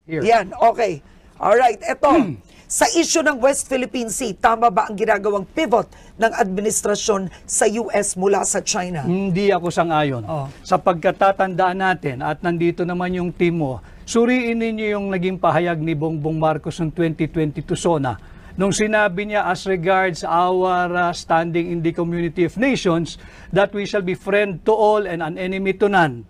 Here. Yan, okay. Alright, eto. Sa issue ng West Philippine Sea, tama ba ang ginagawang pivot ng administrasyon sa US mula sa China? Hindi ako sang-ayon. Sapagkat tatandaan natin at nandito naman yung team mo, suriin ninyo yung naging pahayag ni Bongbong Marcos noong 2022 SONA. Nung sinabi niya as regards our standing in the community of nations that we shall be friend to all and an enemy to none.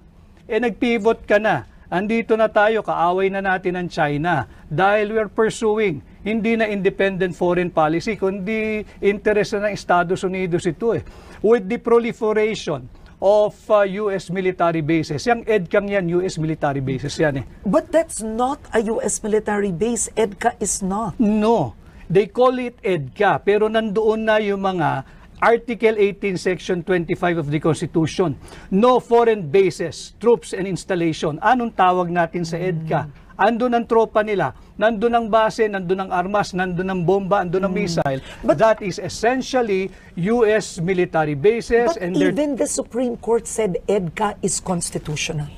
Nag-pivot ka na. Andito na tayo, kaaway na natin ang China dahil we are pursuing hindi na independent foreign policy, kundi interest na ng Estados Unidos ito with the proliferation of US military bases. Yung EDCA yan, US military bases yan But that's not a US military base. EDCA is not. No. They call it EDCA, pero nandoon na yung mga Article 18, Section 25 of the Constitution. No foreign bases, troops, and installation. Anong tawag natin sa EDCA? Andun ang tropa nila, nandun ang base, nandun ang armas, nandun ang bomba, nandun ang missile. But that is essentially US military bases. But and even the Supreme Court said EDCA is constitutional.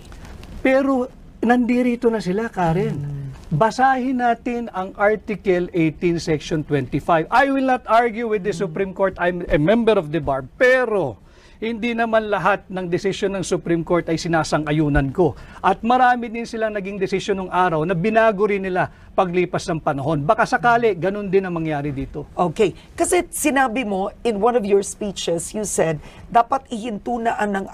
Pero nandirito na sila, Karen. Basahin natin ang Article 18, Section 25. I will not argue with the Supreme Court. I'm a member of the bar. Pero hindi naman lahat ng desisyon ng Supreme Court ay sinasang-ayunan ko. At marami din silang naging desisyon ng araw na binago rin nila paglipas ng panahon. Baka sakali, ganun din ang mangyari dito. Okay. Kasi sinabi mo, in one of your speeches, you said, dapat ihintunaan ng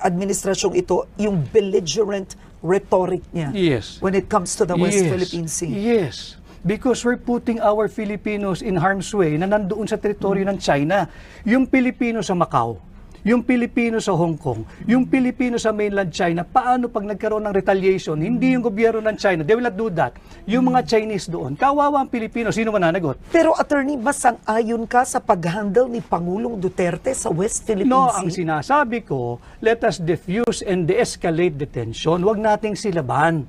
administrasyong ito yung belligerent rhetoric niya. Yes. When it comes to the West Philippine Sea. Yes. Because we're putting our Filipinos in harm's way na nandoon sa teritoryo ng China. Yung Pilipino sa Macau, yung Pilipino sa Hong Kong, yung Pilipino sa mainland China, paano pag nagkaroon ng retaliation? Hindi yung gobyerno ng China, they will not do that. Yung mga Chinese doon, kawawa ang Pilipino, sino mananagot? Pero attorney, masang-ayon ka sa pag-handle ni Pangulong Duterte sa West Philippine No, Sea? ang sinasabi ko, let us diffuse and de-escalate the tension. Huwag nating silaban.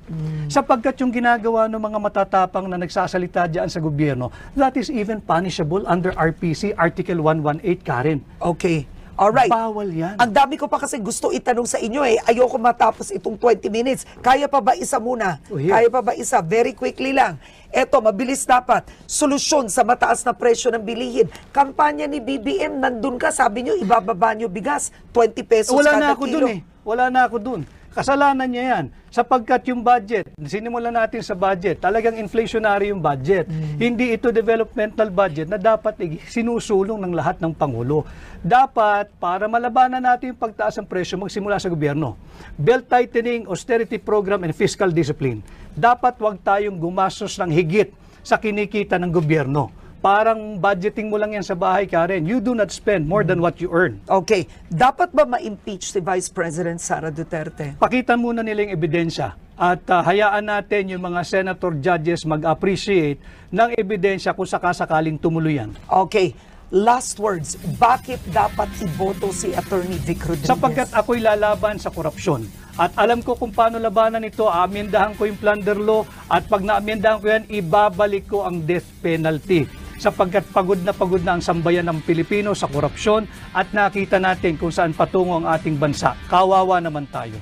Sapagkat yung ginagawa ng mga matatapang na nagsasalita dyan sa gobyerno, that is even punishable under RPC Article 118, Karen. Okay. Alright. Bawal yan. Ang dami ko pa kasi gusto itanong sa inyo Ayoko matapos itong 20 minutes. Kaya pa ba isa muna? Kaya pa ba isa? Very quickly lang. Eto, mabilis dapat. Solusyon sa mataas na presyo ng bilihin. Kampanya ni BBM, nandun ka. Sabi nyo, ibababa nyo bigas. 20 pesos Wala kada na ako kilo. dun Wala na ako dun. Kasalanan niya yan. Sapagkat yung budget, sinimulan natin sa budget, talagang inflationary yung budget. Hindi ito developmental budget na dapat sinusulong ng lahat ng Pangulo. Dapat, para malabanan natin yung pagtaas ng presyo, magsimula sa gobyerno. Belt tightening, austerity program, and fiscal discipline. Dapat wag tayong gumastos ng higit sa kinikita ng gobyerno. Parang budgeting mo lang yan sa bahay, Karen. You do not spend more than what you earn. Okay. Dapat ba ma-impeach si Vice President Sara Duterte? Pakita muna nila yung ebidensya. At hayaan natin yung mga senator judges mag-appreciate ng ebidensya kung sakasakaling tumuloy yan. Okay. Last words. Bakit dapat iboto si Attorney Vic Rodriguez? Sapagkat ako'y lalaban sa korupsyon. At alam ko kung paano labanan ito, aamyendahan ko yung plunder law at pag naamyendahan ko yan, ibabalik ko ang death penalty. Sapagkat pagod na ang sambayan ng Pilipino sa korupsyon at nakita natin kung saan patungo ang ating bansa. Kawawa naman tayo.